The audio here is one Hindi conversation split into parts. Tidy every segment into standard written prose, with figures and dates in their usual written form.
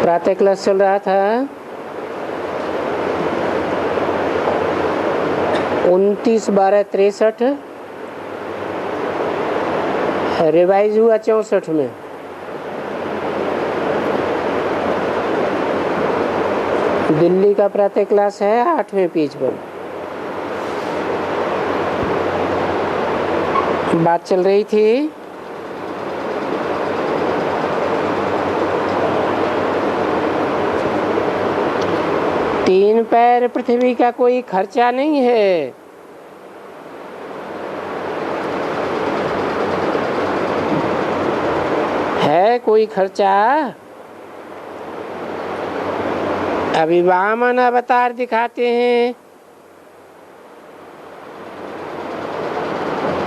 प्रातः क्लास चल रहा था 29/12/63, रिवाइज हुआ 64 में। दिल्ली का प्रातः क्लास है 8वें पेज पर। बात चल रही थी तीन पैर पृथ्वी का कोई खर्चा नहीं है। है कोई खर्चा? अभी वामन अवतार दिखाते हैं,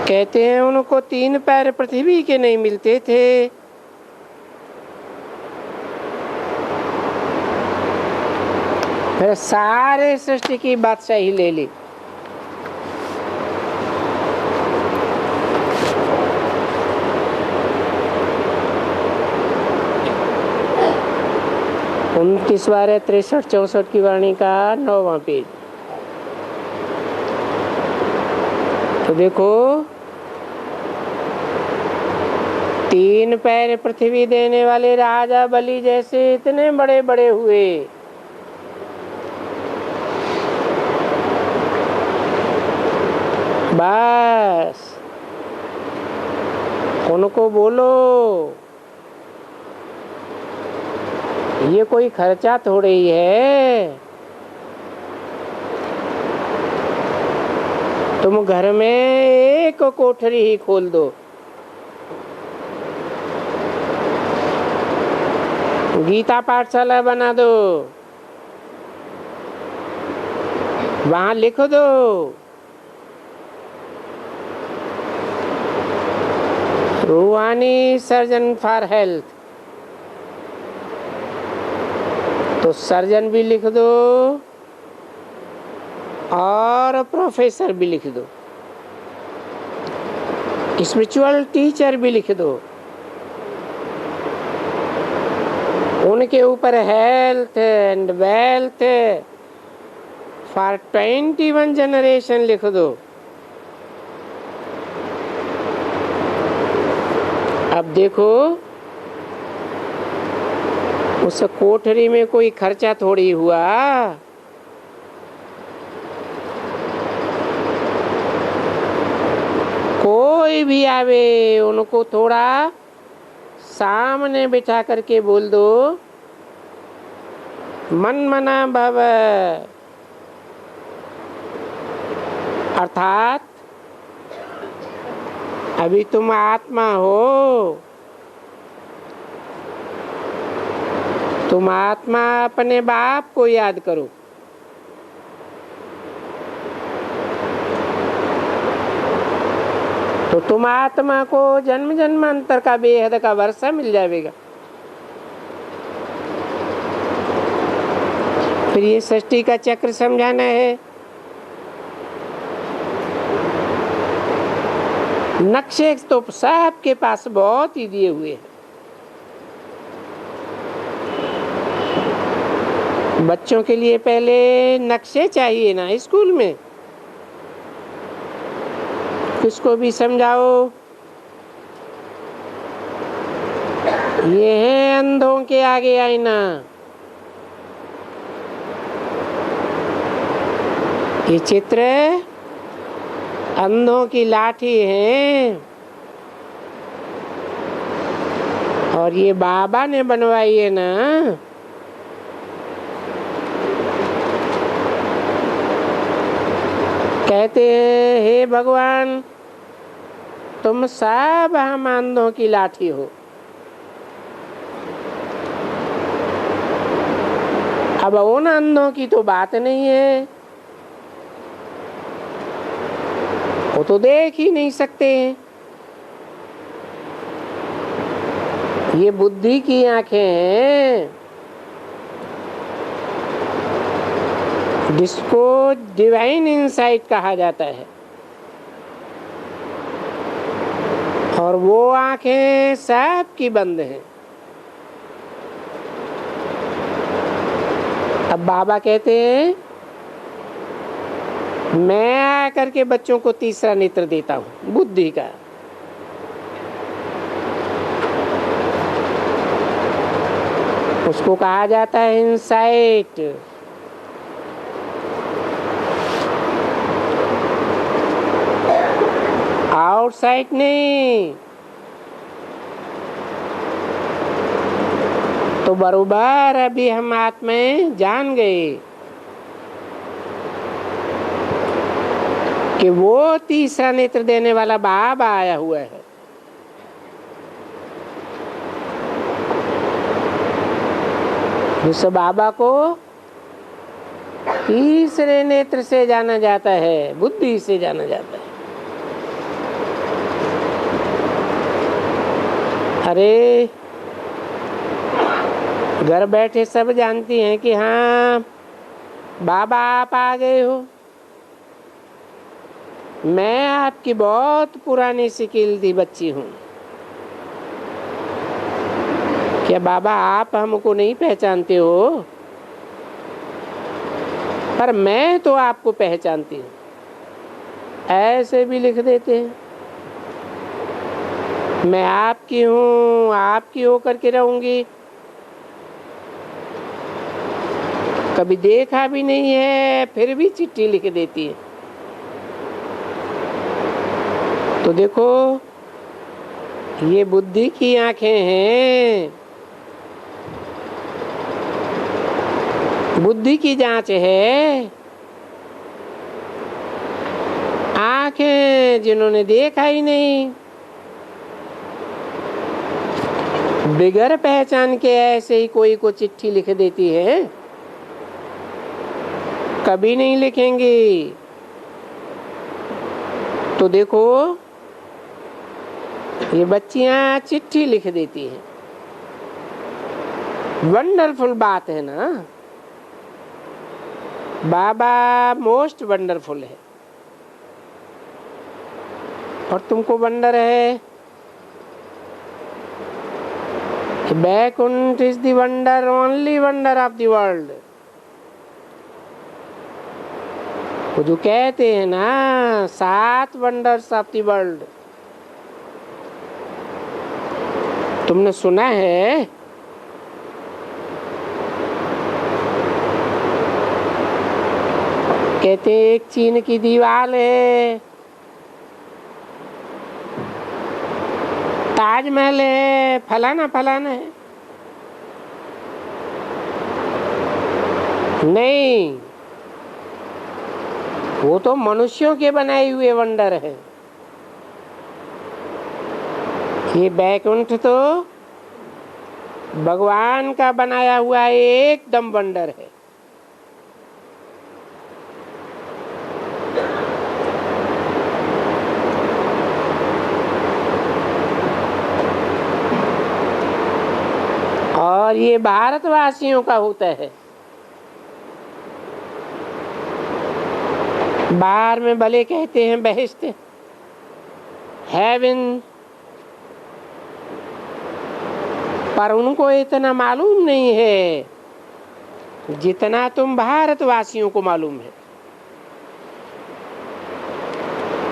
कहते हैं उनको तीन पैर पृथ्वी के नहीं मिलते थे। फिर सारे सृष्टि की बादशाही ले ली। उनतीस 63-64 की वाणी का 9वां पेज। तो देखो, तीन पैर पृथ्वी देने वाले राजा बलि जैसे इतने बड़े बड़े हुए, बस उनको बोलो ये कोई खर्चा थोड़ी ही है। तुम घर में एक कोठरी ही खोल दो, गीता पाठशाला बना दो, वहां लिख दो रूहानी सर्जन फॉर हेल्थ, तो सर्जन भी लिख दो और प्रोफेसर भी लिख दो, स्पिरिचुअल टीचर भी लिख दो। उनके ऊपर health and wealth for 21 generation लिख दो। अब देखो, उस कोठरी में कोई खर्चा थोड़ी हुआ। कोई भी आवे उनको थोड़ा सामने बिठा करके बोल दो मन मना भव, अर्थात अभी तुम आत्मा हो, तुम आत्मा अपने बाप को याद करो। तो तुम आत्मा को जन्म जन्मांतर का बेहद का वर्षा मिल जाएगा। फिर ये सृष्टि का चक्र समझाना है। नक्शे तो सबके पास बहुत ही दिए हुए हैं। बच्चों के लिए पहले नक्शे चाहिए ना स्कूल में, किसको भी समझाओ। ये है अंधों के आगे आईना, ये चित्र अंधों की लाठी है और ये बाबा ने बनवाई है ना। कहते हैं हे भगवान तुम सब हम अंधों की लाठी हो। अब उन अंधों की तो बात नहीं है, वो तो देख ही नहीं सकते हैं। ये बुद्धि की आंखें हैं जिसको डिवाइन इंसाइट कहा जाता है, और वो आंखें सबकी बंद हैं। अब बाबा कहते हैं मैं आकर के बच्चों को तीसरा नेत्र देता हूं, बुद्धि का। उसको कहा जाता है इंसाइट। आउटसाइड नहीं। तो बरोबर अभी हम आत्माएं जान गए कि वो तीसरा नेत्र देने वाला बाबा आया हुआ है। उस बाबा को तीसरे नेत्र से जाना जाता है, बुद्धि से जाना जाता है। अरे घर बैठे सब जानती हैं कि हाँ बाबा आप आ गए हो। मैं आपकी बहुत पुरानी सिकिलती बच्ची हूँ। क्या बाबा आप हमको नहीं पहचानते हो? पर मैं तो आपको पहचानती हूँ। ऐसे भी लिख देते हैं, मैं आपकी हूँ, आपकी होकर के रहूंगी। कभी देखा भी नहीं है फिर भी चिट्ठी लिख देती है। तो देखो ये बुद्धि की आंखें हैं, बुद्धि की जांच है। आंखें जिन्होंने देखा ही नहीं, बिगर पहचान के ऐसे ही कोई को चिट्ठी लिख देती है, कभी नहीं लिखेंगी। तो देखो ये बच्चियां चिट्ठी लिख देती हैं। वंडरफुल बात है ना। बाबा मोस्ट वंडरफुल है। और तुमको वंडर है Baikunth is the wonder, only wonder of the world. वो जो कहते हैं ना 7 वंडर्स ऑफ द वर्ल्ड, तुमने सुना है? कहते एक चीन की दीवार है, ताजमहल है, फलाना फलाना है। नहीं, वो तो मनुष्यों के बनाए हुए वंडर है। ये बैकुंठ तो भगवान का बनाया हुआ एकदम वंडर है। और ये भारतवासियों का होता है। बाहर में भले कहते हैं बेहेश्त, हेवन, पर उनको इतना मालूम नहीं है जितना तुम भारतवासियों को मालूम है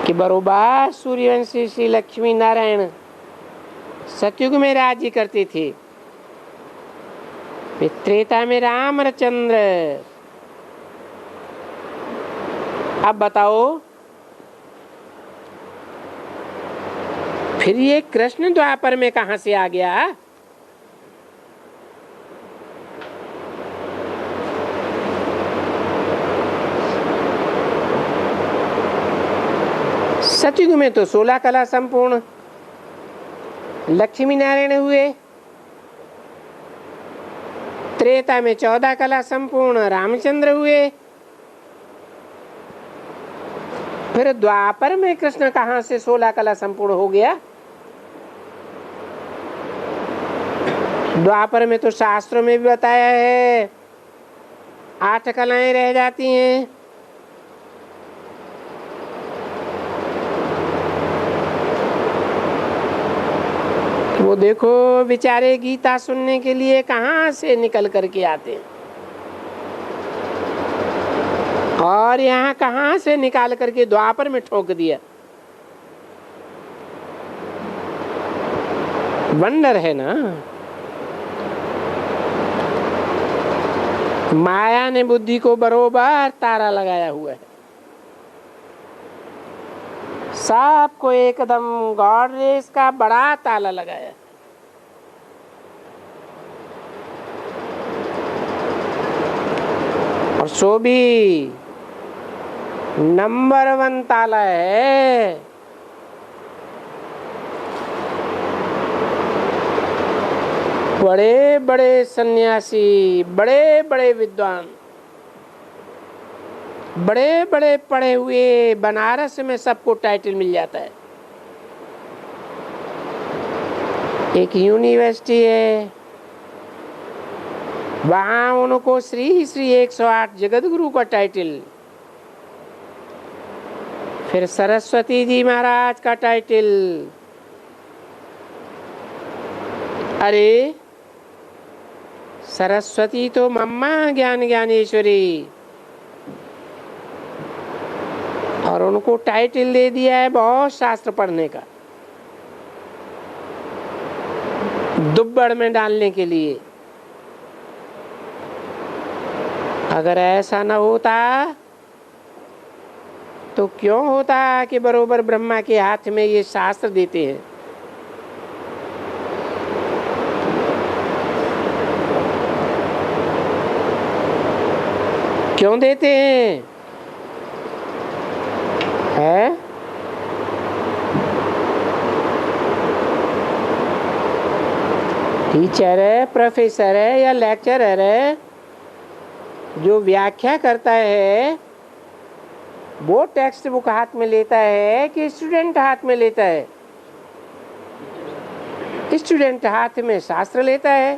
कि बरोबर सूर्यवंशी श्री लक्ष्मी नारायण सतयुग में राज्य करते थे, त्रेता में रामचंद्र। अब बताओ फिर ये कृष्ण द्वापर में कहां से आ गया? सतयुग में तो 16 कला संपूर्ण लक्ष्मी नारायण हुए, त्रेता में 14 कला संपूर्ण रामचंद्र हुए, फिर द्वापर में कृष्ण कहां से 16 कला संपूर्ण हो गया? द्वापर में तो शास्त्रों में भी बताया है 8 कलाएं रह जाती हैं। वो देखो बेचारे गीता सुनने के लिए कहां से निकल करके आते हैं। और यहाँ कहाँ से निकाल करके द्वापर में ठोक दिया। वंडर है ना। माया ने बुद्धि को बरोबर तारा लगाया हुआ है, सबको एकदम गॉड रेस का बड़ा ताला लगाया। और सो भी नंबर 1 ताला है। बड़े बड़े सन्यासी, बड़े बड़े विद्वान, बड़े बड़े पढ़े हुए, बनारस में सबको टाइटल मिल जाता है। एक यूनिवर्सिटी है, वहां उनको श्री श्री 108 जगत गुरु का टाइटल, फिर सरस्वती जी महाराज का टाइटल। अरे सरस्वती तो मम्मा ज्ञान ज्ञानेश्वरी, और उनको टाइटल दे दिया है बहुत शास्त्र पढ़ने का, दुब्बड़ में डालने के लिए। अगर ऐसा न होता तो क्यों होता कि बरोबर ब्रह्मा के हाथ में ये शास्त्र देते हैं। क्यों देते हैं? है टीचर है, प्रोफेसर है या लेक्चरर है, जो व्याख्या करता है वो टेक्स्ट बुक हाथ में लेता है कि स्टूडेंट हाथ में लेता है? स्टूडेंट हाथ में शास्त्र लेता है,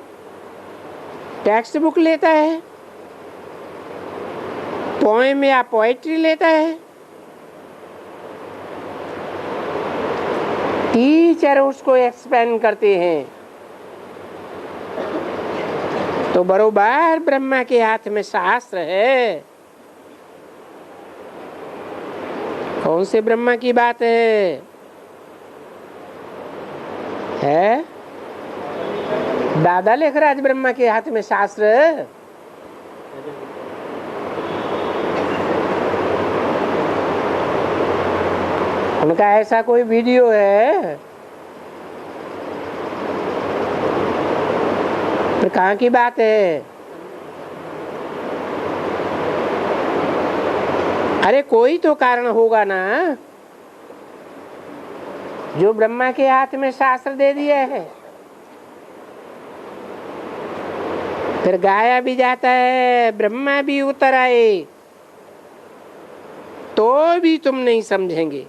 टेक्स्ट बुक लेता है, पोएम या पोएट्री लेता है। टीचर उसको एक्सप्लेन करते हैं। तो बरोबर ब्रह्मा के हाथ में शास्त्र है। कौन से ब्रह्मा की बात है? दादा लेखराज ब्रह्मा के हाथ में शास्त्र। उनका ऐसा कोई वीडियो है? फिर कहाँ की बात है? अरे कोई तो कारण होगा ना जो ब्रह्मा के हाथ में शास्त्र दे दिया है। फिर गाया भी जाता है, ब्रह्मा भी उतर आए, तो भी तुम नहीं समझेंगे।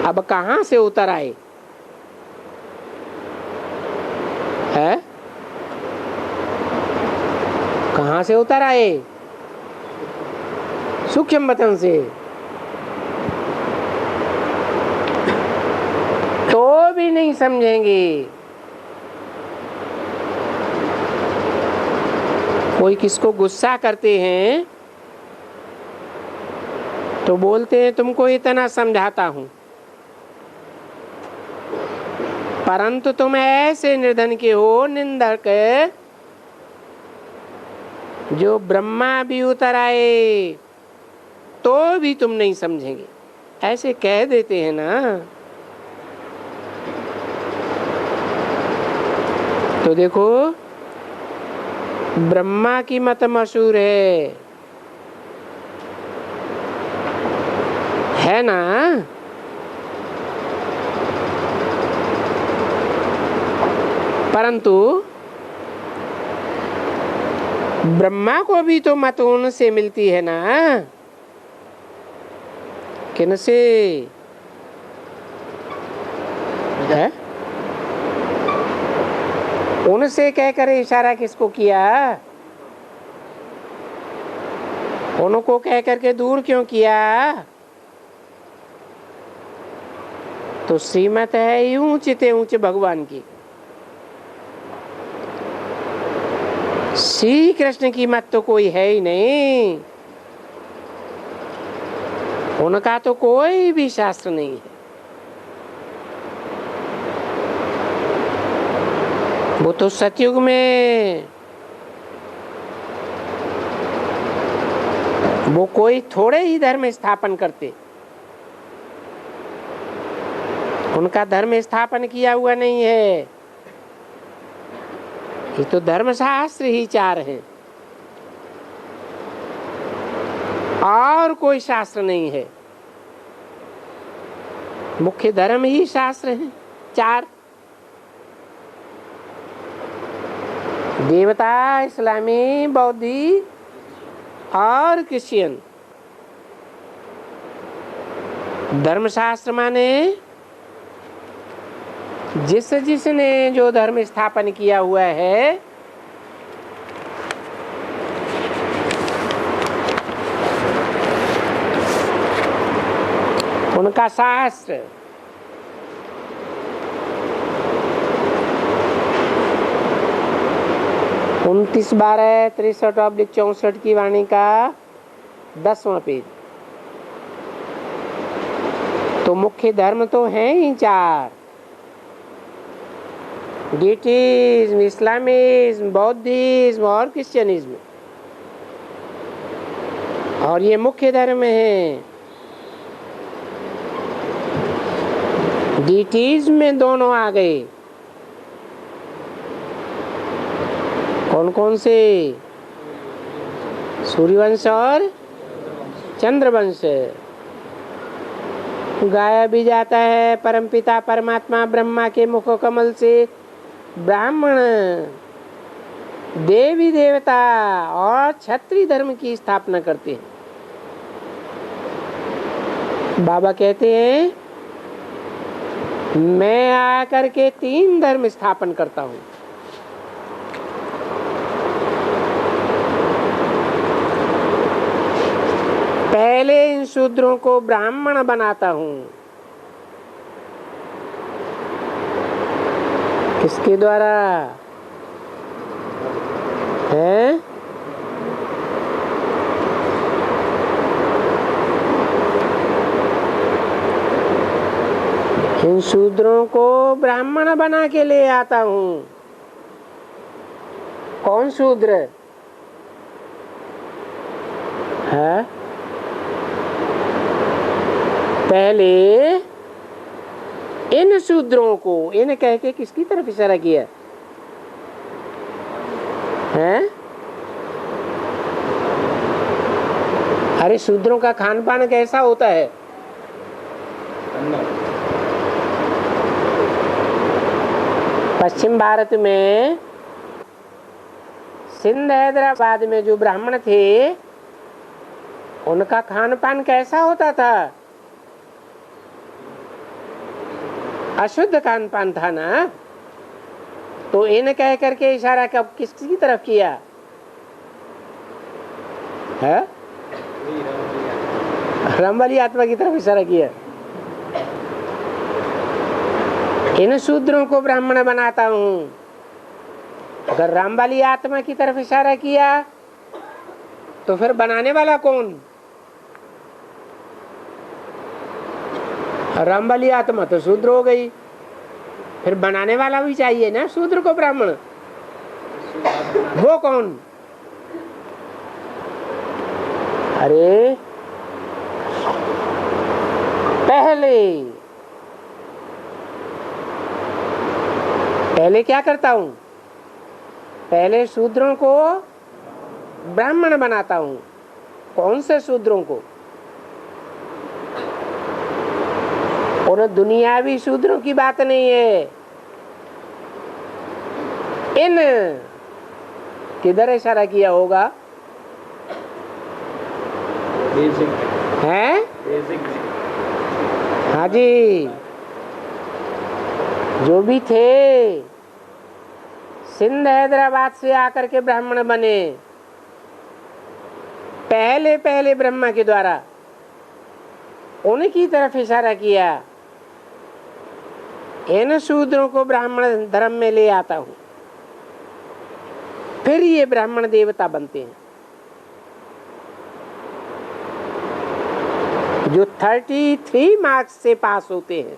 अब कहां से उतर आए? है कहां से उतर आए? सूक्ष्म वतन से। तो भी नहीं समझेंगे। कोई किसको गुस्सा करते हैं तो बोलते हैं तुमको इतना समझाता हूं, परंतु तुम ऐसे निर्धन के हो, निंदक, जो ब्रह्मा भी उतर आए तो भी तुम नहीं समझेंगे। ऐसे कह देते हैं ना। तो देखो ब्रह्मा की मत मशहूर है ना। परंतु ब्रह्मा को भी तो मत उनसे मिलती है ना। किनसे? है उनसे कहकर इशारा किसको किया? उनको कह करके दूर क्यों किया? तो श्रीमत है ऊंचे ऊंचे भगवान की। श्री कृष्ण की मत तो कोई है ही नहीं, उनका तो कोई भी शास्त्र नहीं है। वो तो सतयुग में वो कोई थोड़े ही धर्म स्थापन करते, उनका धर्म स्थापन किया हुआ नहीं है। ये तो धर्मशास्त्र ही 4 हैं और कोई शास्त्र नहीं है। मुख्य धर्म ही शास्त्र हैं 4, देवता, इस्लामी, बौद्धी और क्रिश्चियन। धर्मशास्त्र माने जिसने जो धर्म स्थापन किया हुआ है उनका शास्त्र। उनतीस 12 63/64 की वाणी का 10वां पेज। तो मुख्य धर्म तो हैं ही 4, गीटिज्म, इस्लामिज्म, बौद्धिज्म और क्रिश्चियनिज्म, और ये मुख्य धर्म है। गीटिज्म में दोनों आ गए, कौन कौन से? सूर्यवंश और चंद्रवंश। गाया भी जाता है परमपिता परमात्मा ब्रह्मा के मुख कमल से ब्राह्मण, देवी देवता और क्षत्रिय धर्म की स्थापना करते हैं। बाबा कहते हैं मैं आकर के 3 धर्म स्थापन करता हूँ। पहले इन शूद्रों को ब्राह्मण बनाता हूँ। किसके द्वारा है? इन शूद्रों को ब्राह्मण बना के ले आता हूँ। कौन शूद्र है? पहले इन शूद्रों को, इन कह के किसकी तरफ इशारा किया है? अरे शूद्रों का खान पान कैसा होता है? पश्चिम भारत में सिंध हैदराबाद में जो ब्राह्मण थे उनका खान पान कैसा होता था? अशुद्ध खान पान था ना। तो इन कह करके इशारा कब किसकी तरफ किया है? रामवाली आत्मा की तरफ इशारा किया। इन शूद्रों को ब्राह्मण बनाता हूँ। अगर रामवाली आत्मा की तरफ इशारा किया तो फिर बनाने वाला कौन? रामवाली आत्मा तो शूद्र हो गई, फिर बनाने वाला भी चाहिए ना शूद्र को ब्राह्मण। वो कौन? अरे पहले क्या करता हूं? पहले शूद्रों को ब्राह्मण बनाता हूं। कौन से शूद्रों को? और दुनियावी शूद्रों की बात नहीं है। इन किधर इशारा किया होगा? हैं? हाँ जी, जो भी थे सिंध हैदराबाद से आकर के ब्राह्मण बने पहले ब्रह्मा के द्वारा, उनकी तरफ इशारा किया। इन शूद्रों को ब्राह्मण धर्म में ले आता हूं। फिर ये ब्राह्मण देवता बनते हैं। जो 33 मार्क्स से पास होते हैं,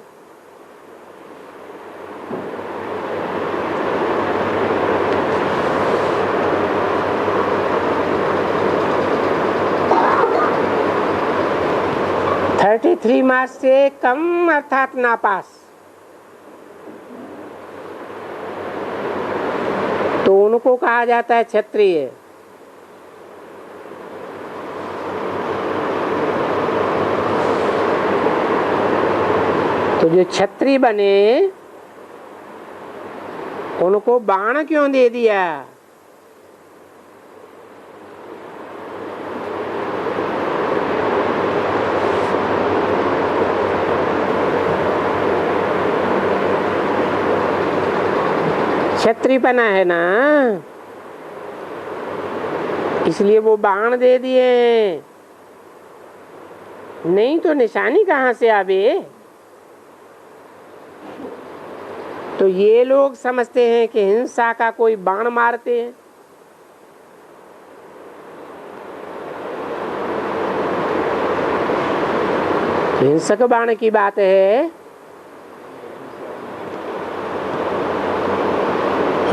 थ्री मार्क्स से कम अर्थात नापास, तो उनको कहा जाता है क्षत्रिय। तो जो क्षत्रिय बने उनको बाण क्यों दे दिया? क्षत्रियपना है ना, इसलिए वो बाण दे दिए, नहीं तो निशानी कहाँ से आवे। तो ये लोग समझते हैं कि हिंसा का कोई बाण मारते हैं। हिंसक बाण की बात है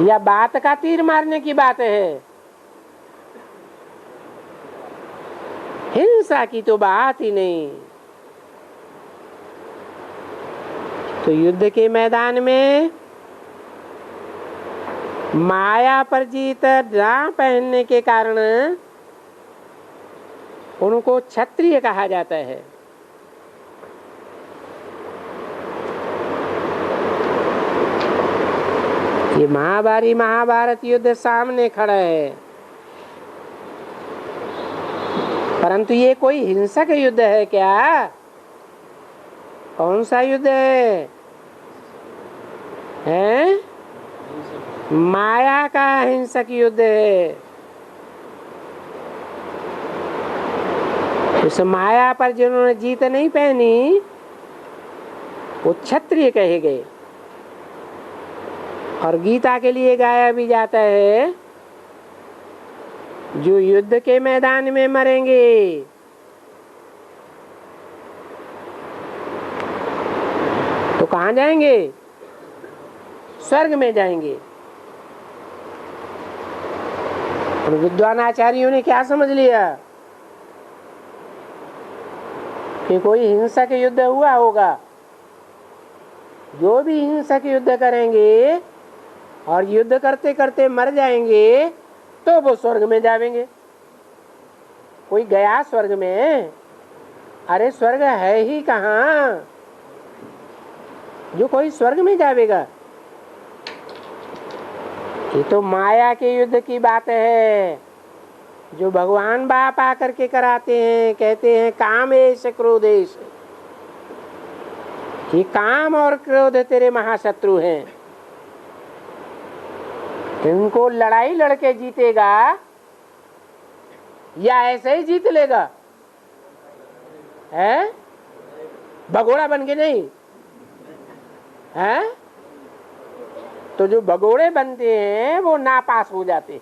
या बात का तीर मारने की बात है? हिंसा की तो बात ही नहीं। तो युद्ध के मैदान में माया पर जीत ना पहनने के कारण उनको क्षत्रिय कहा जाता है। ये महाभारत युद्ध सामने खड़ा है, परंतु ये कोई हिंसक युद्ध है क्या? कौन सा युद्ध है? हैं? माया का हिंसक युद्ध है। उस माया पर जिन्होंने जीत नहीं पहनी वो क्षत्रिय कहे गए। और गीता के लिए गाया भी जाता है, जो युद्ध के मैदान में मरेंगे तो कहाँ जाएंगे? स्वर्ग में जाएंगे। और विद्वान आचार्यों ने क्या समझ लिया कि कोई हिंसक युद्ध हुआ होगा। जो भी हिंसक युद्ध करेंगे और युद्ध करते करते मर जाएंगे तो वो स्वर्ग में जाएंगे। कोई गया स्वर्ग में? अरे स्वर्ग है ही कहाँ जो कोई स्वर्ग में जाएगा। ये तो माया के युद्ध की बात है, जो भगवान बाप आकर के कराते हैं। कहते हैं कामेश क्रोधेश, ये काम और क्रोध तेरे महाशत्रु हैं। इनको लड़ाई लड़के जीतेगा या ऐसे ही जीत लेगा? है भगोड़ा बन के नहीं है? तो जो भगोड़े बनते हैं वो नापास हो जाते हैं।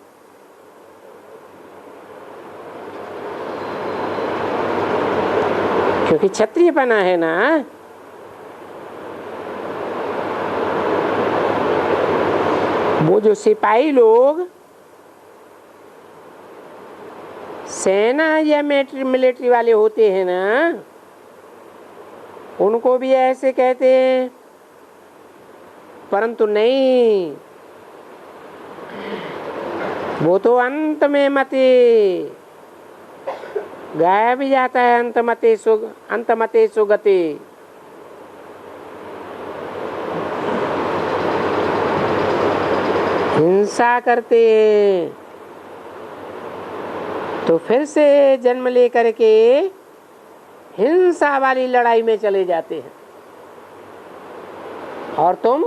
क्योंकि क्षत्रियपना है ना। वो जो सिपाही लोग सेना या मिलिट्री वाले होते हैं ना, उनको भी ऐसे कहते हैं, परंतु नहीं, वो तो अंत में मते गाया भी जाता है। अंतमते सुगते। हिंसा करते हैं तो फिर से जन्म लेकर के हिंसा वाली लड़ाई में चले जाते हैं। और तुम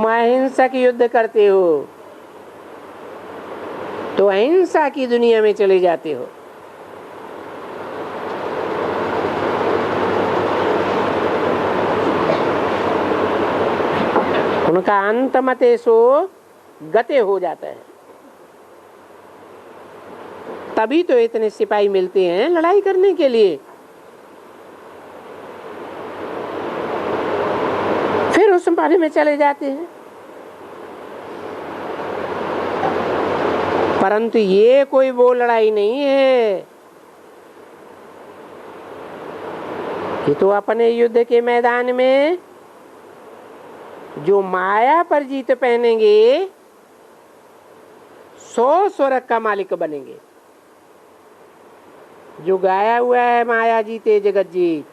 अहिंसक युद्ध करते हो तो अहिंसा की दुनिया में चले जाते हो। उनका अंत मते सो गते हो जाता है। तभी तो इतने सिपाही मिलते हैं लड़ाई करने के लिए। फिर उस पानी में चले जाते हैं। परंतु ये कोई वो लड़ाई नहीं है कि तो अपने युद्ध के मैदान में जो माया पर जीत पहनेंगे 100 स्वर्ग का मालिक बनेंगे। जो गाया हुआ है माया जीते जगत जीत,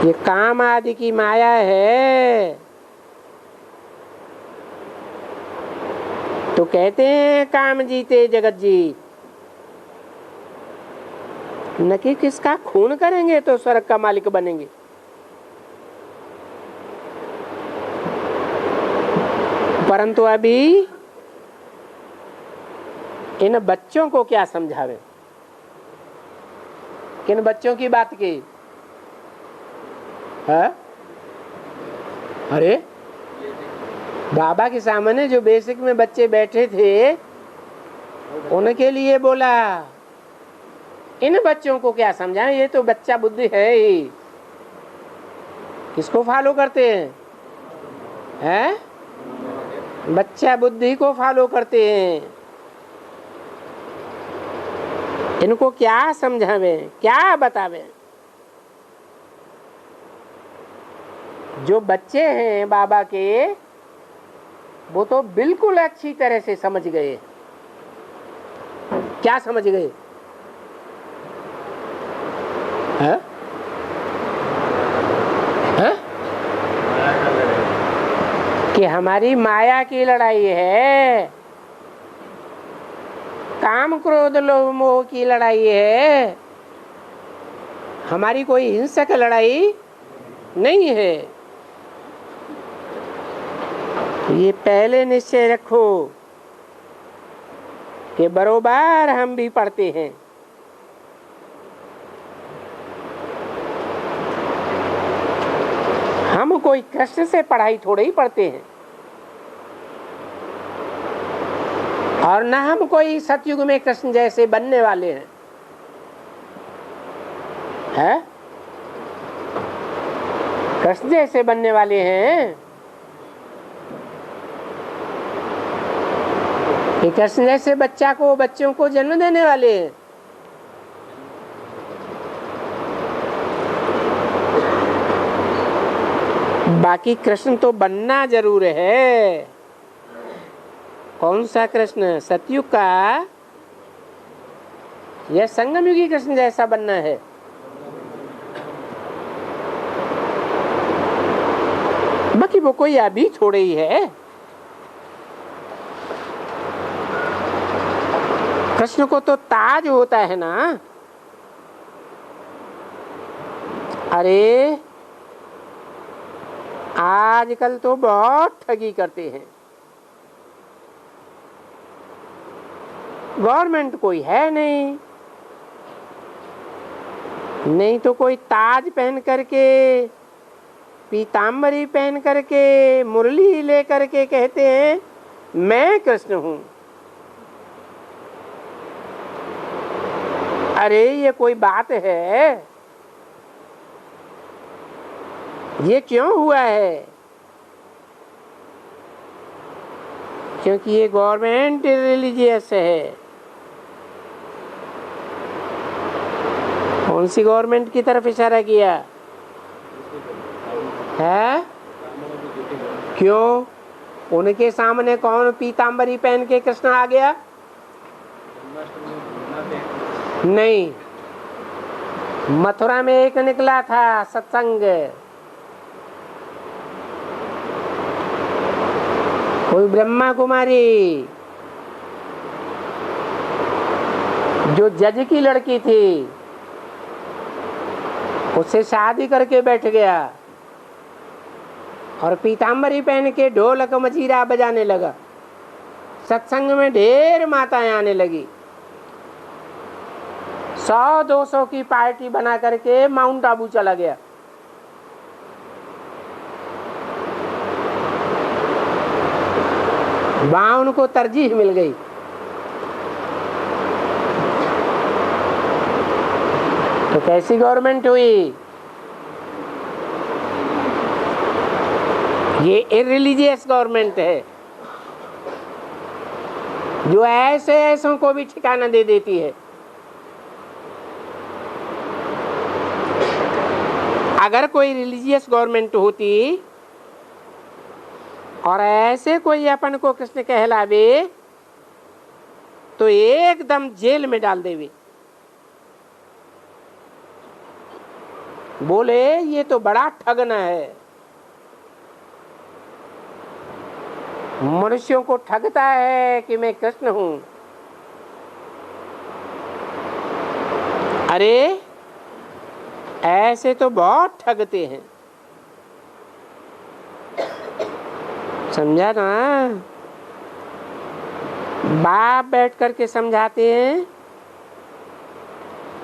ये काम आदि की माया है। तो कहते हैं काम जीते जगत जीत, न कि किसका खून करेंगे तो स्वर्ग का मालिक बनेंगे। परंतु अभी इन बच्चों को क्या समझावे? किन बच्चों की बात की है? अरे बाबा के सामने जो बेसिक में बच्चे बैठे थे उनके लिए बोला। इन बच्चों को क्या समझाएं? ये तो बच्चा बुद्धि है ही। किसको फॉलो करते हैं? बच्चा बुद्धि को फॉलो करते हैं। इनको क्या समझावें, क्या बतावें? जो बच्चे हैं बाबा के, वो तो बिल्कुल अच्छी तरह से समझ गए। क्या समझ गए? है? है? कि हमारी माया की लड़ाई है, काम क्रोध लोभ मोह की लड़ाई है, हमारी कोई हिंसक लड़ाई नहीं है। ये पहले निश्चय रखो कि बरोबर हम भी पढ़ते हैं। हम कोई कृष्ण से पढ़ाई थोड़े ही पढ़ते हैं, और न हम कोई सतयुग में कृष्ण जैसे बनने वाले हैं। है? कृष्ण जैसे बनने वाले हैं कि कृष्ण जैसे बच्चों को जन्म देने वाले हैं। बाकी कृष्ण तो बनना जरूर है। कौन सा कृष्ण? सतयुग का या संगम युगी कृष्ण जैसा बनना है? बाकी वो कोई अभी थोड़े ही है। कृष्ण को तो ताज होता है ना। अरे आजकल तो बहुत ठगी करते हैं। गवर्नमेंट कोई है नहीं, नहीं तो कोई ताज पहन करके, पीताम्बरी पहन करके, मुरली लेकर के कहते हैं मैं कृष्ण हूं। अरे ये कोई बात है? ये क्यों हुआ है? क्योंकि ये गवर्नमेंट रिलीजियस है। कौन सी गवर्नमेंट की तरफ इशारा किया है? क्यों? उनके सामने कौन पीताम्बरी पहन के कृष्ण आ गया? नहीं, मथुरा में एक निकला था सत्संग, कोई ब्रह्मा कुमारी जो जज की लड़की थी, उससे शादी करके बैठ गया और पीताम्बरी पहन के ढोलक मजीरा बजाने लगा। सत्संग में ढेर माताएं आने लगी। 100-200 की पार्टी बना करके माउंट आबू चला गया। वहां उनको तरजीह मिल गई। तो कैसी गवर्नमेंट हुई? ये इररिलीजियस गवर्नमेंट है, जो ऐसे ऐसों को भी ठिकाना दे देती है। अगर कोई रिलीजियस गवर्नमेंट होती और ऐसे कोई अपन को कृष्ण कहलावे तो एकदम जेल में डाल देवे। बोले ये तो बड़ा ठगना है, मनुष्यों को ठगता है कि मैं कृष्ण हूं। अरे ऐसे तो बहुत ठगते हैं, समझा ना? बाप बैठ करके समझाते हैं,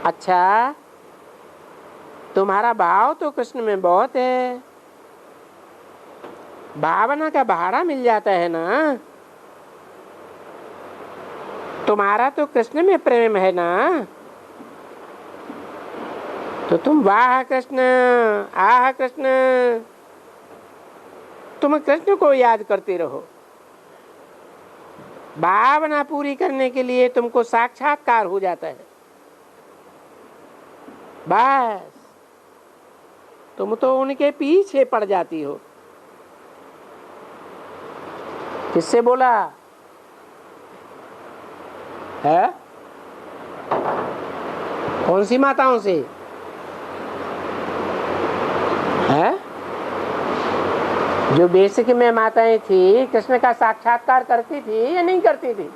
अच्छा तुम्हारा भाव तो कृष्ण में बहुत है, भावना का भाड़ा मिल जाता है ना, तुम्हारा तो कृष्ण में प्रेम है ना, तो तुम वाह कृष्ण आह कृष्ण, तुम कृष्ण को याद करते रहो। भावना पूरी करने के लिए तुमको साक्षात्कार हो जाता है। बस तुम तो उनके पीछे पड़ जाती हो। किससे बोला है? कौन सी माताओं से है? जो बेसिक में माताएं थी कृष्ण का साक्षात्कार करती थी या नहीं करती थी?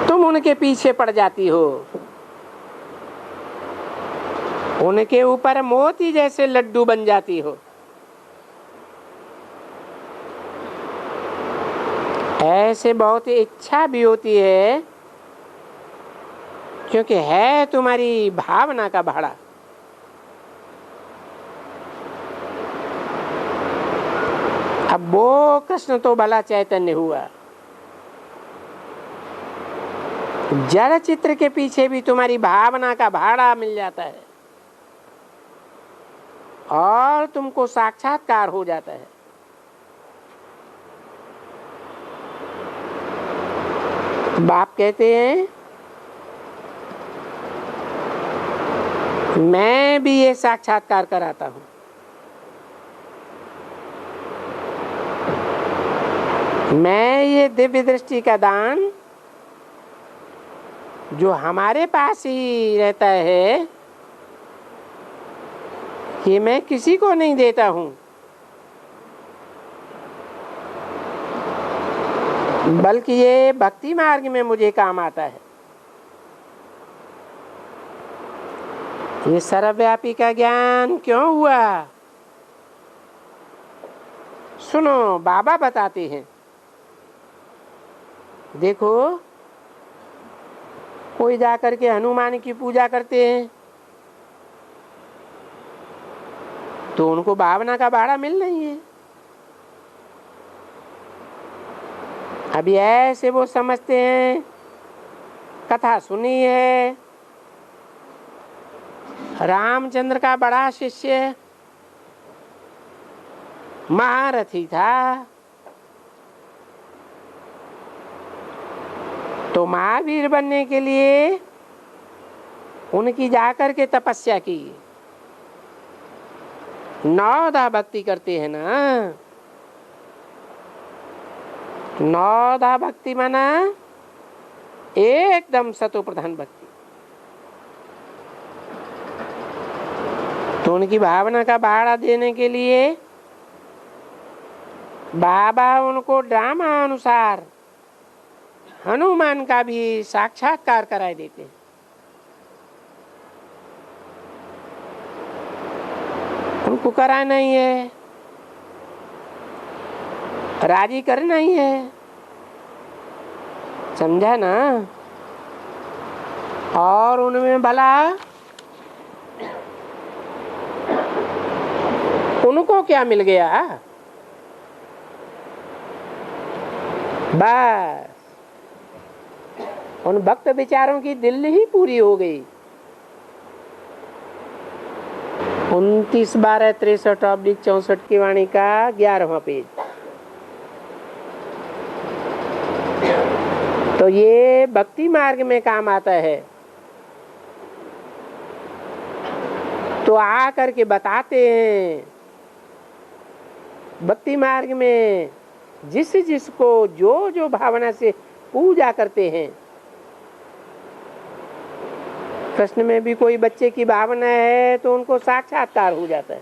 तुम उनके पीछे पड़ जाती हो, उनके ऊपर मोती जैसे लड्डू बन जाती हो। ऐसे बहुत इच्छा भी होती है, क्योंकि है तुम्हारी भावना का भाड़ा। अब वो कृष्ण तो भला चैतन्य हुआ, जड़ चित्र के पीछे भी तुम्हारी भावना का भाड़ा मिल जाता है और तुमको साक्षात्कार हो जाता है। बाप कहते हैं मैं भी ये साक्षात्कार कराता हूं। मैं ये दिव्य दृष्टि का दान जो हमारे पास ही रहता है, ये मैं किसी को नहीं देता हूं, बल्कि ये भक्ति मार्ग में मुझे काम आता है। ये सर्वव्यापी का ज्ञान क्यों हुआ? सुनो, बाबा बताते हैं। देखो, कोई जाकर के हनुमान की पूजा करते हैं तो उनको भावना का भाड़ा मिल नहीं है। अभी ऐसे वो समझते हैं कथा सुनी है, रामचंद्र का बड़ा शिष्य महारथी था, तो महावीर बनने के लिए उनकी जाकर के तपस्या की। नौदा भक्ति करते हैं ना, नौदा भक्ति माना एकदम सतो प्रधान भक्ति। तो उनकी भावना का भाड़ा देने के लिए बाबा उनको ड्रामा अनुसार हनुमान का भी साक्षात्कार कराए देते हैं। उनको कराना ही है, राजी करना ही है, समझा ना? और उनमें भला उनको क्या मिल गया? बस उन भक्त विचारों की दिल ही पूरी हो गई। 29/12/63/64 की वाणी का 11वां पेज। तो ये भक्ति मार्ग में काम आता है। तो आ करके बताते हैं भक्ति मार्ग में जिस जिसको जो जो भावना से पूजा करते हैं। कृष्ण में भी कोई बच्चे की भावना है तो उनको साक्षात्कार हो जाता है।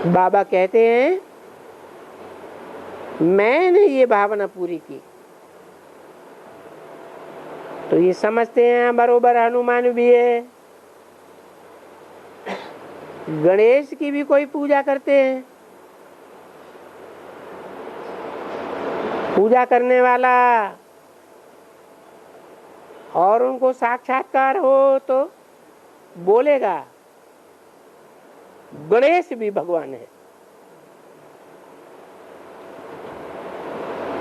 बाबा कहते हैं मैंने ये भावना पूरी की। तो ये समझते हैं बरोबर हनुमान भी है, गणेश की भी कोई पूजा करते हैं। पूजा करने वाला और उनको साक्षात्कार हो तो बोलेगा गणेश भी भगवान है।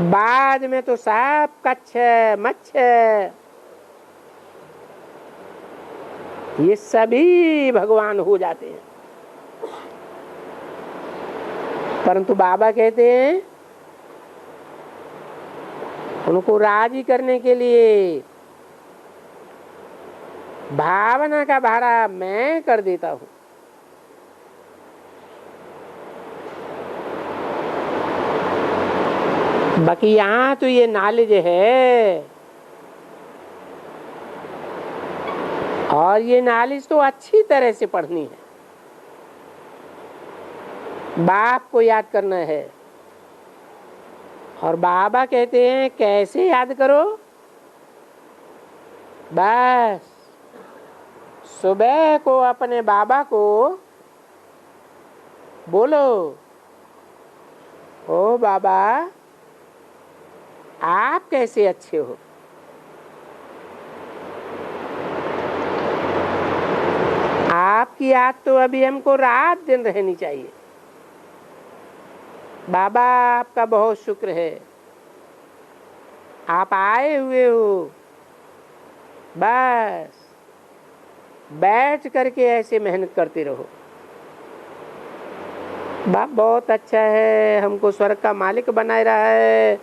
बाद में तो सब कच्छ मच्छ ये सभी भगवान हो जाते हैं। परंतु बाबा कहते हैं उनको राजी करने के लिए भावना का भाड़ा मैं कर देता हूं। बाकी यहाँ तो ये नॉलेज है और ये नॉलेज तो अच्छी तरह से पढ़नी है। बाप को याद करना है। और बाबा कहते हैं कैसे याद करो। बस सुबह को अपने बाबा को बोलो ओ बाबा आप कैसे अच्छे हो। आपकी याद तो अभी हमको रात दिन रहनी चाहिए। बाबा आपका बहुत शुक्र है आप आए हुए हो। बस बैठ करके ऐसे मेहनत करते रहो। बाप बहुत अच्छा है, हमको स्वर्ग का मालिक बनाए रहा है।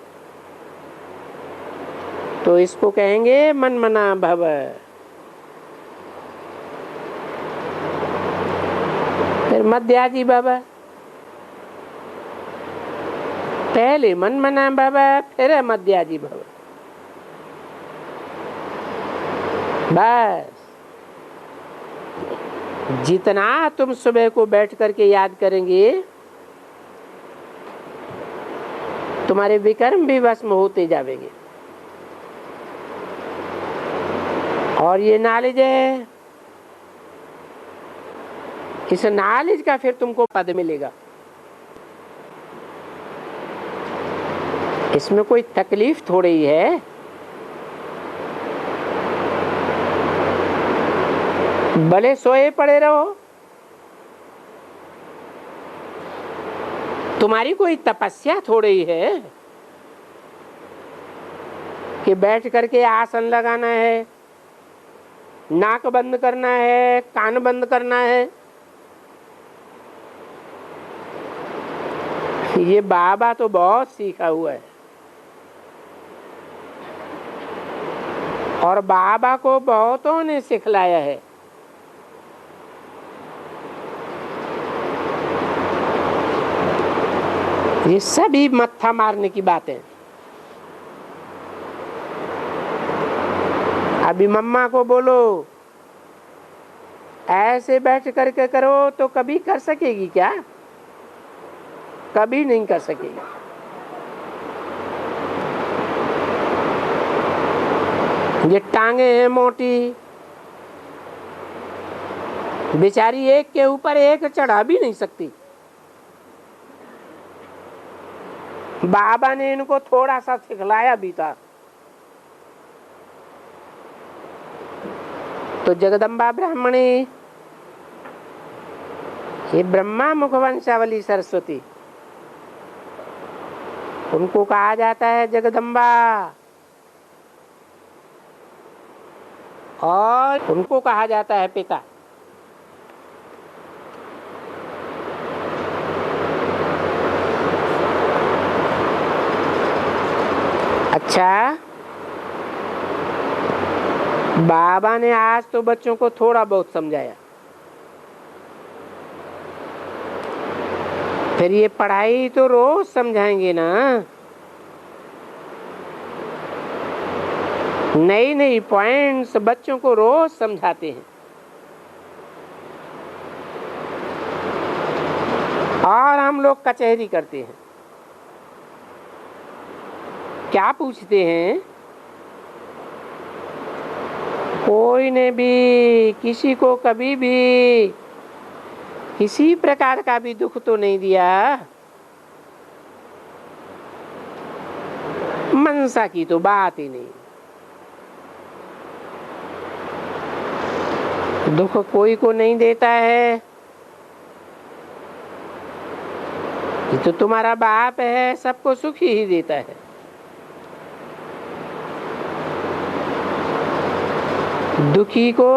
तो इसको कहेंगे मन मना भव। फिर मध्याजी बाबा, पहले मन मना बाबा फिर मध्याजी बाबा। बस जितना तुम सुबह को बैठ करके याद करेंगे तुम्हारे विकर्म भी भस्म होते जाएंगे। और ये नॉलेज है, इस नॉलेज का फिर तुमको पद मिलेगा। इसमें कोई तकलीफ थोड़ी है। भले सोए पड़े रहो, तुम्हारी कोई तपस्या थोड़ी है कि बैठ करके आसन लगाना है, नाक बंद करना है, कान बंद करना है। ये बाबा तो बहुत सीखा हुआ है और बाबा को बहुतों ने सिखलाया है। ये सभी मत्था मारने की बातें। अभी मम्मा को बोलो ऐसे बैठ करके करो तो कभी कर सकेगी क्या? कभी नहीं कर सकेगी। ये टांगे हैं मोटी, बेचारी एक के ऊपर एक चढ़ा भी नहीं सकती। बाबा ने इनको थोड़ा सा सिखलाया भी था। तो जगदम्बा ब्राह्मणी, ये ब्रह्मा मुखवंशावली सरस्वती, उनको कहा जाता है जगदम्बा, और उनको कहा जाता है पिता। अच्छा, बाबा ने आज तो बच्चों को थोड़ा बहुत समझाया, फिर ये पढ़ाई तो रोज समझाएंगे ना। नई नई पॉइंट्स बच्चों को रोज समझाते हैं। और हम लोग कचहरी करते हैं। क्या पूछते हैं? कोई ने भी किसी को कभी भी किसी प्रकार का भी दुख तो नहीं दिया? मनसा की तो बात ही नहीं। दुख कोई को नहीं देता है। ये तो तुम्हारा बाप है, सबको सुख ही देता है। दुखी को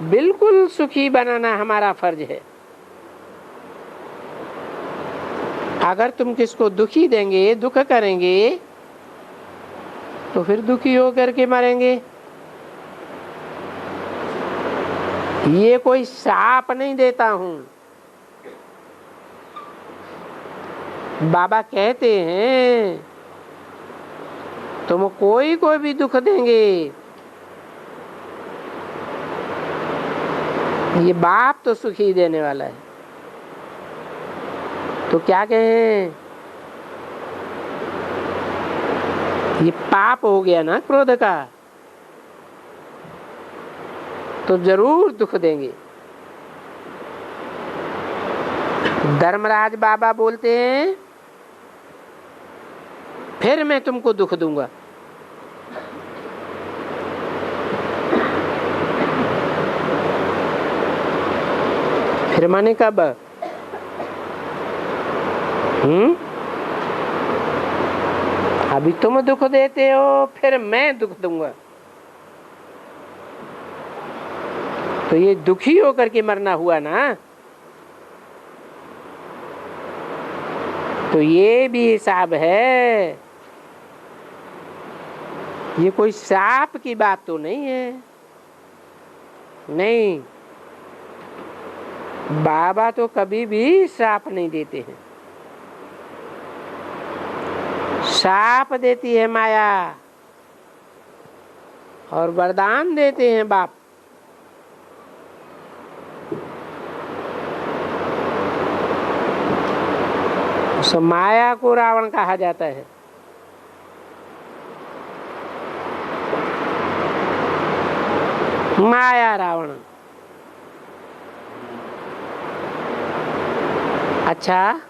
बिल्कुल सुखी बनाना हमारा फर्ज है। अगर तुम किसको दुखी देंगे, दुख करेंगे, तो फिर दुखी होकर के मरेंगे। ये कोई शाप नहीं देता हूं। बाबा कहते हैं तुम कोई को भी दुख देंगे, ये बाप तो सुखी देने वाला है। तो क्या कहें? ये पाप हो गया ना क्रोध का, तो जरूर दुख देंगे। धर्मराज बाबा बोलते हैं फिर मैं तुमको दुख दूंगा। फिर माने कब? अभी तुम दुख देते हो, फिर मैं दुख दूंगा। तो ये दुखी होकर के मरना हुआ ना। तो ये भी हिसाब है। ये कोई श्राप की बात तो नहीं है। नहीं, बाबा तो कभी भी श्राप नहीं देते हैं। श्राप देती है माया, और वरदान देते हैं बाप। उस माया को रावण कहा जाता है। माया रावण। अच्छा,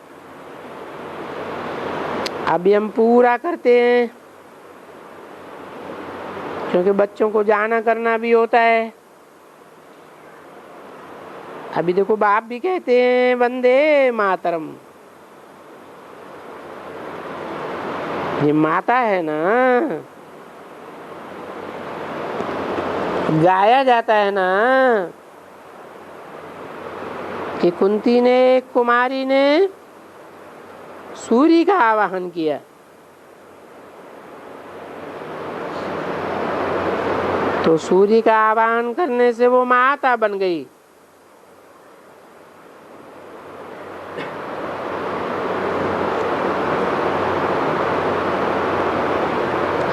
अभी हम पूरा करते हैं, क्योंकि बच्चों को जाना करना भी होता है। अभी देखो बाप भी कहते हैं वंदे मातरम। ये माता है ना, गाया जाता है ना कि कुंती ने, कुमारी ने सूर्य का आवाहन किया, तो सूर्य का आवाहन करने से वो माता बन गई।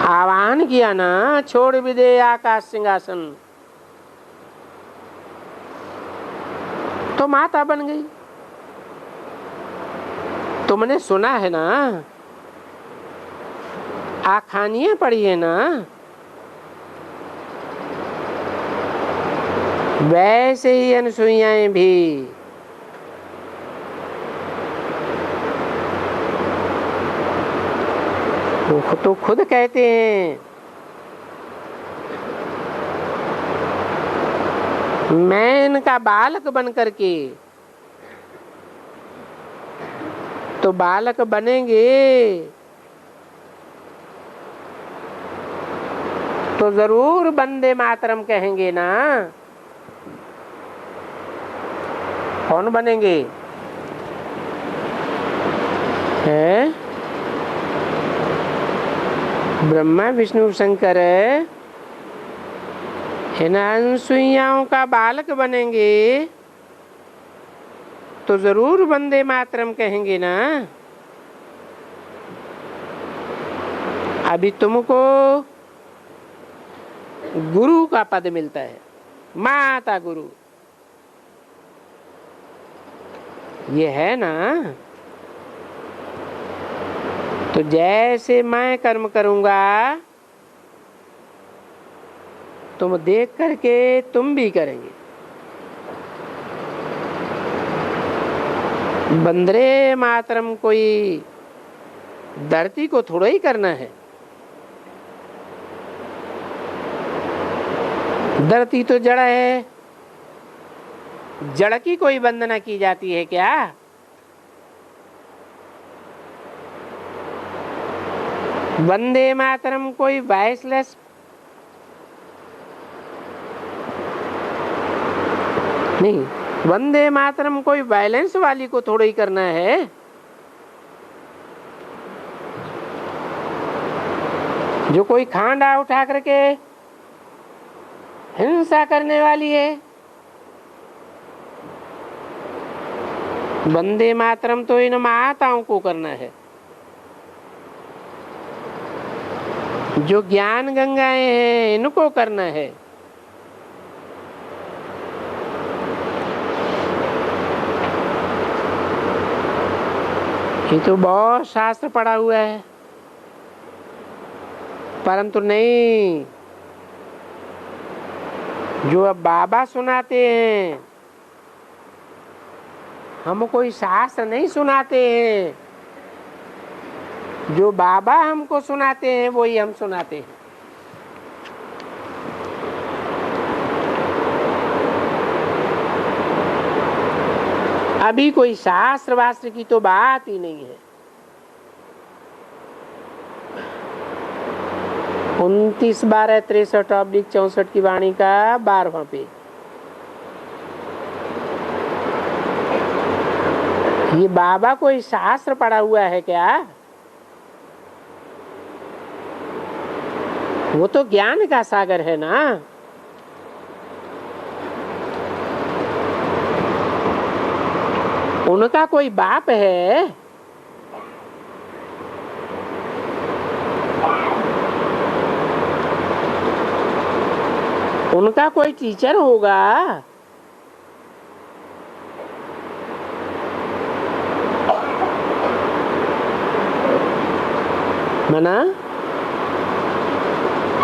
आवाहन किया ना, छोड़ भी दे आकाश सिंहासन, तो माता बन गई। तुमने सुना है ना, आखानियां पढ़ी है ना, वैसे ही अनसुईयाएं भी। वो तो खुद कहते हैं मैं इनका बालक बन करके तो बालक बनेंगे तो जरूर वंदे मातरम कहेंगे ना। कौन बनेंगे? है ब्रह्मा विष्णु शंकर इन अनसुईयाओं का बालक बनेंगे तो जरूर वंदे मातरम कहेंगे ना। अभी तुमको गुरु का पद मिलता है, माता गुरु, ये है ना। तो जैसे मैं कर्म करूंगा तुम देख करके तुम भी करेंगे। वंदे मातरम कोई धरती को थोड़ा ही करना है। धरती तो जड़ है, जड़ की कोई वंदना की जाती है क्या? वंदे मातरम कोई वॉइसलेस नहीं, वंदे मातरम कोई वायलेंस वाली को थोड़ा ही करना है। जो कोई खांडा उठा करके हिंसा करने वाली है। वंदे मातरम तो इन माताओं को करना है। जो ज्ञान गंगाएं हैं इनको करना है। ये तो बहुत शास्त्र पढ़ा हुआ है, परंतु नहीं, जो अब बाबा सुनाते हैं, हम कोई शास्त्र नहीं सुनाते हैं। जो बाबा हमको सुनाते हैं वही हम सुनाते हैं। अभी कोई शास्त्र वास्त्र की तो बात ही नहीं है। 29/12/63/64 की वाणी का 12वां पेज। ये बाबा कोई शास्त्र पढ़ा हुआ है क्या? वो तो ज्ञान का सागर है ना। उनका कोई बाप है? उनका कोई टीचर होगा? मना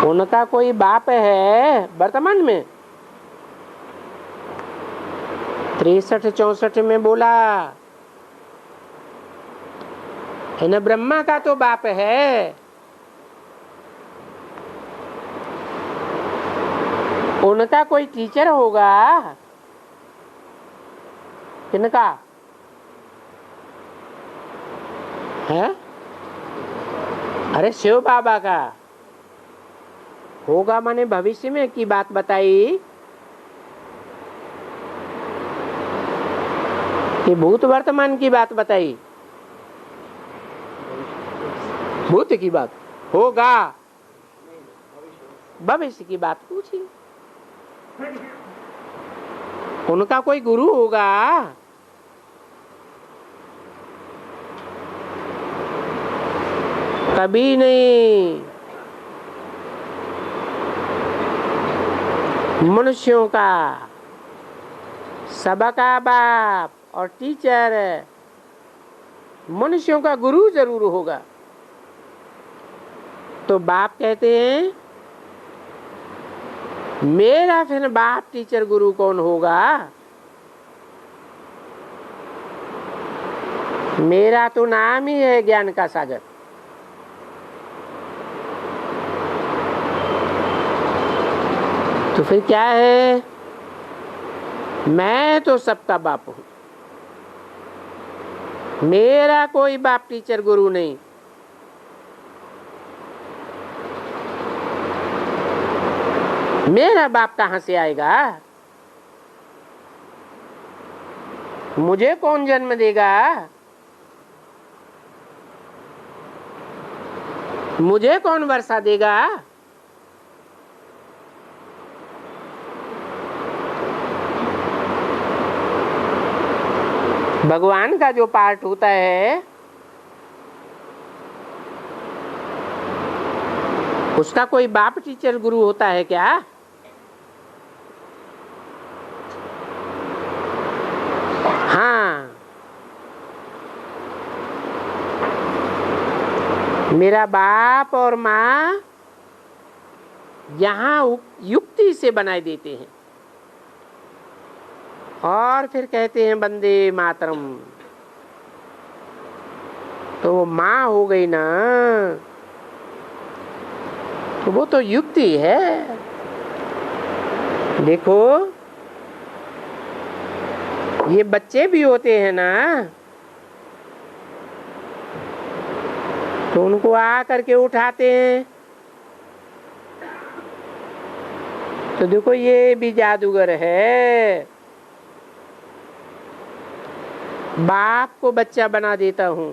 उनका कोई बाप है वर्तमान में? 63-64 में बोला है ना, ब्रह्मा का तो बाप है। उनका कोई टीचर होगा? किनका है? अरे शिव बाबा का होगा, माने भविष्य में की बात बताई कि भूत वर्तमान की बात बताई? भूत की बात होगा, भविष्य की बात पूछी। उनका कोई गुरु होगा? कभी नहीं। मनुष्यों का सबका बाप और टीचर मनुष्यों का गुरु जरूर होगा। तो बाप कहते हैं, मेरा फिर बाप टीचर गुरु कौन होगा? मेरा तो नाम ही है ज्ञान का सागर। तो फिर क्या है? मैं तो सबका बाप हूं। मेरा कोई बाप टीचर गुरु नहीं। मेरा बाप कहां से आएगा? मुझे कौन जन्म देगा? मुझे कौन वर्षा देगा? भगवान का जो पार्ट होता है उसका कोई बाप टीचर गुरु होता है क्या? हाँ, मेरा बाप और माँ यहाँ युक्ति से बनाए देते हैं और फिर कहते हैं वंदे मातरम। तो वो माँ हो गई ना, तो वो तो युक्ति है। देखो ये बच्चे भी होते हैं ना, तो उनको आ करके उठाते हैं। तो देखो ये भी जादूगर है। बाप को बच्चा बना देता हूँ,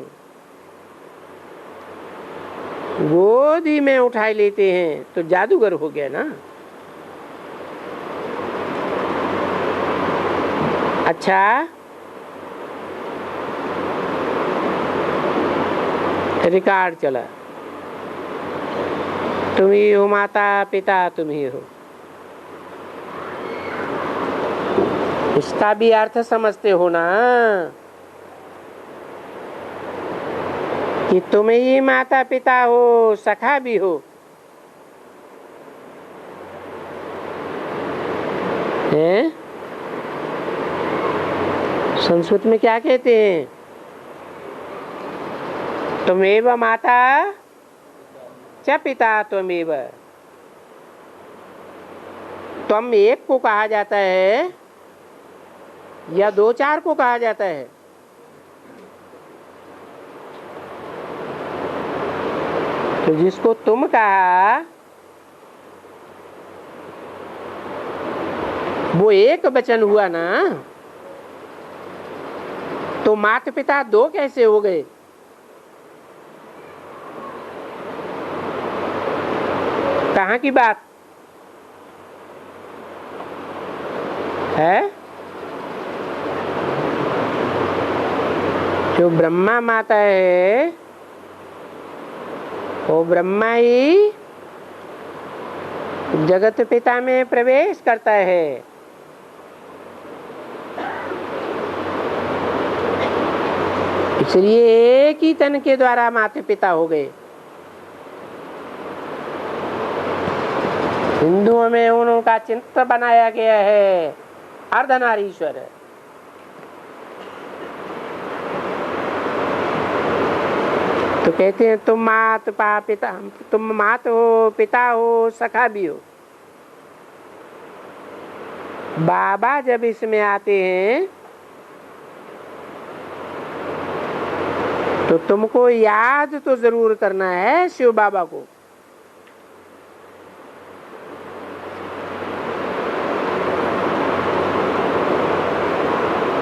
गोदी में उठाए लेते हैं, तो जादूगर हो गया ना। अच्छा, रिकॉर्ड चला, तुम ही हो माता पिता, तुम ही हो। इसका भी अर्थ समझते हो ना कि तुम ही माता पिता हो, सखा भी हो। हैं? संस्कृत में क्या कहते हैं? त्वमेव माता च पिता त्वमेव। त्वम एक को कहा जाता है या दो चार को कहा जाता है? तो जिसको तुम कहा वो एक वचन हुआ ना, तो माता पिता दो कैसे हो गए? कहाँ की बात है? जो ब्रह्मा माता है वो ब्रह्मा ही जगत पिता में प्रवेश करता है। इसलिए एक ही तन के द्वारा माता पिता हो गए। हिंदुओं में उनका चिंतन बनाया गया है अर्धनारीश्वर। तो कहते हैं तुम मात पिता, तुम मात हो, पिता हो, सखा भी हो। बाबा जब इसमें आते हैं तो तुमको याद तो जरूर करना है शिव बाबा को।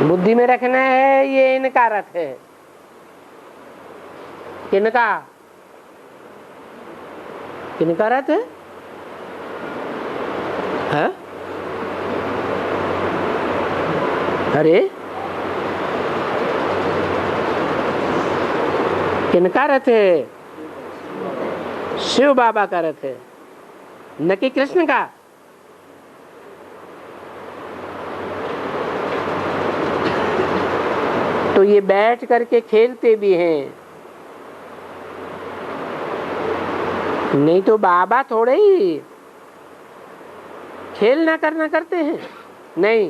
बुद्धि में रखना है ये इनका रथ है। किनका? किनका रथ है? हाँ? अरे किनका रथ है? शिव बाबा का रथ है, न कि कृष्ण का। तो ये बैठ करके खेलते भी हैं, नहीं तो बाबा थोड़े ही खेलना करना करते हैं। नहीं,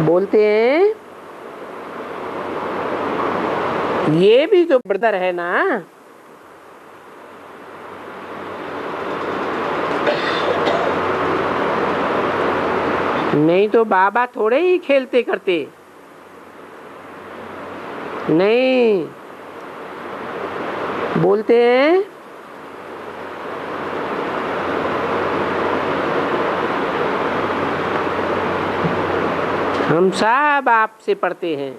बोलते हैं ये भी तो ब्रदर है ना। नहीं तो बाबा थोड़े ही खेलते करते। नहीं, बोलते हैं हम सब आपसे पढ़ते हैं।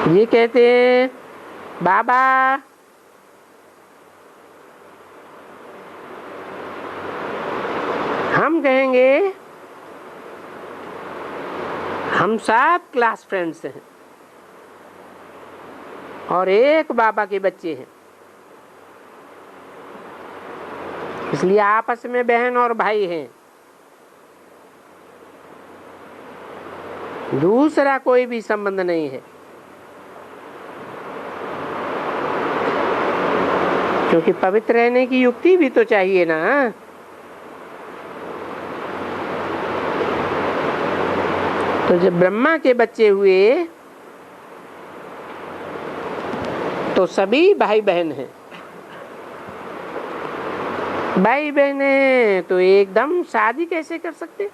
ये कहते हैं बाबा हम कहेंगे हम सब क्लास फ्रेंड्स हैं और एक बाबा के बच्चे हैं, इसलिए आपस में बहन और भाई हैं, दूसरा कोई भी संबंध नहीं है। क्योंकि पवित्र रहने की युक्ति भी तो चाहिए ना। तो जब ब्रह्मा के बच्चे हुए तो सभी भाई बहन हैं। भाई बहन हैं तो एकदम शादी कैसे कर सकते?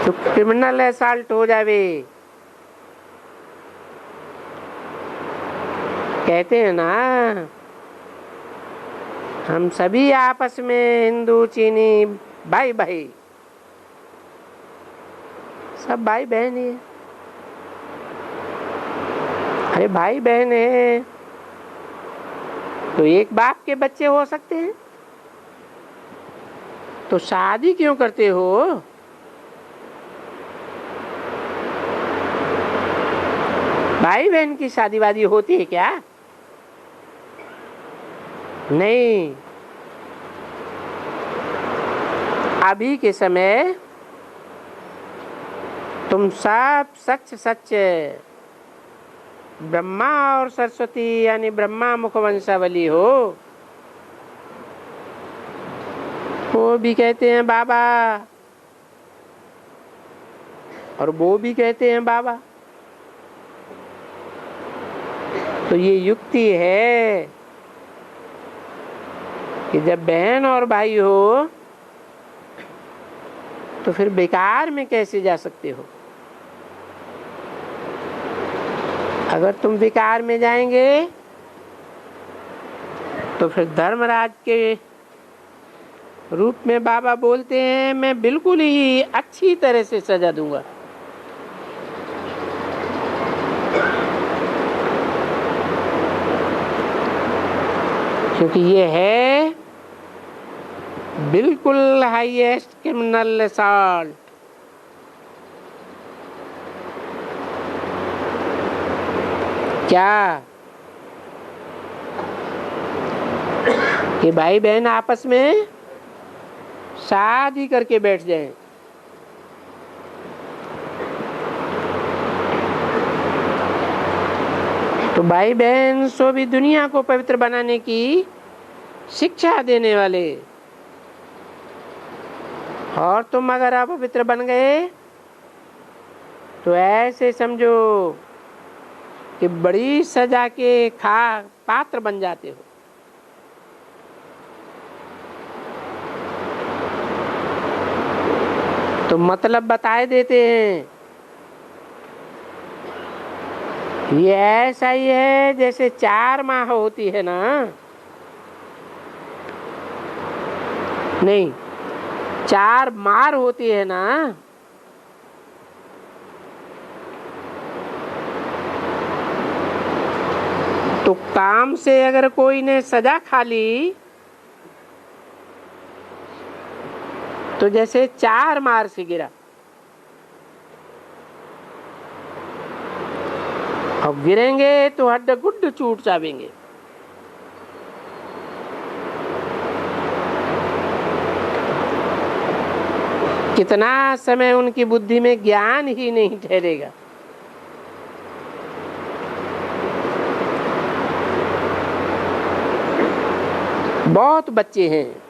तो क्रिमिनल असॉल्ट हो जावे। कहते हैं ना हम सभी आपस में हिंदू चीनी भाई भाई, सब भाई बहन ही है। अरे भाई बहन है तो एक बाप के बच्चे हो सकते हैं, तो शादी क्यों करते हो? भाई बहन की शादी वादी होती है क्या? नहीं। अभी के समय तुम सब सच सच ब्रह्मा और सरस्वती यानी ब्रह्मा मुखवंशावली हो। वो भी कहते हैं बाबा और वो भी कहते हैं बाबा। तो ये युक्ति है कि जब बहन और भाई हो तो फिर बेकार में कैसे जा सकते हो? अगर तुम विकार में जाएंगे तो फिर धर्मराज के रूप में बाबा बोलते हैं मैं बिल्कुल ही अच्छी तरह से सजा दूंगा। क्योंकि ये है बिल्कुल हाईएस्ट क्रिमिनल असॉल्ट। क्या कि भाई बहन आपस में शादी करके बैठ जाएं? तो भाई बहन सो भी दुनिया को पवित्र बनाने की शिक्षा देने वाले, और तुम अगर अपवित्र बन गए तो ऐसे समझो कि बड़ी सजा के पात्र बन जाते हो। तो मतलब बताए देते हैं ये ऐसा ही है जैसे 4 माह होती है ना, नहीं 4 मार होती है ना, तो काम से अगर कोई ने सजा खा ली तो जैसे 4 मार से गिरा, अब गिरेंगे तो हड्ड गुड्ड चूट जावेंगे। कितना समय उनकी बुद्धि में ज्ञान ही नहीं ठहरेगा। बहुत बच्चे हैं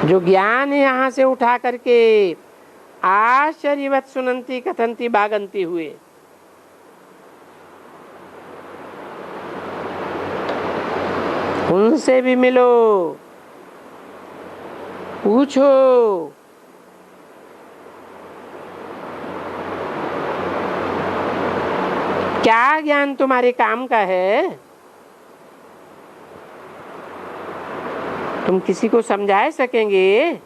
जो ज्ञान यहाँ से उठा करके आश्चर्यवत सुनंती कथंती भागंती हुए, उनसे भी मिलो, पूछो। क्या ज्ञान तुम्हारे काम का है? तुम किसी को समझा सकेंगे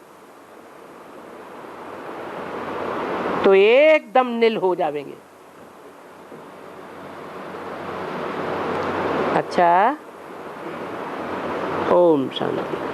तो एकदम नील हो जाएंगे। अच्छा, ओम शांति।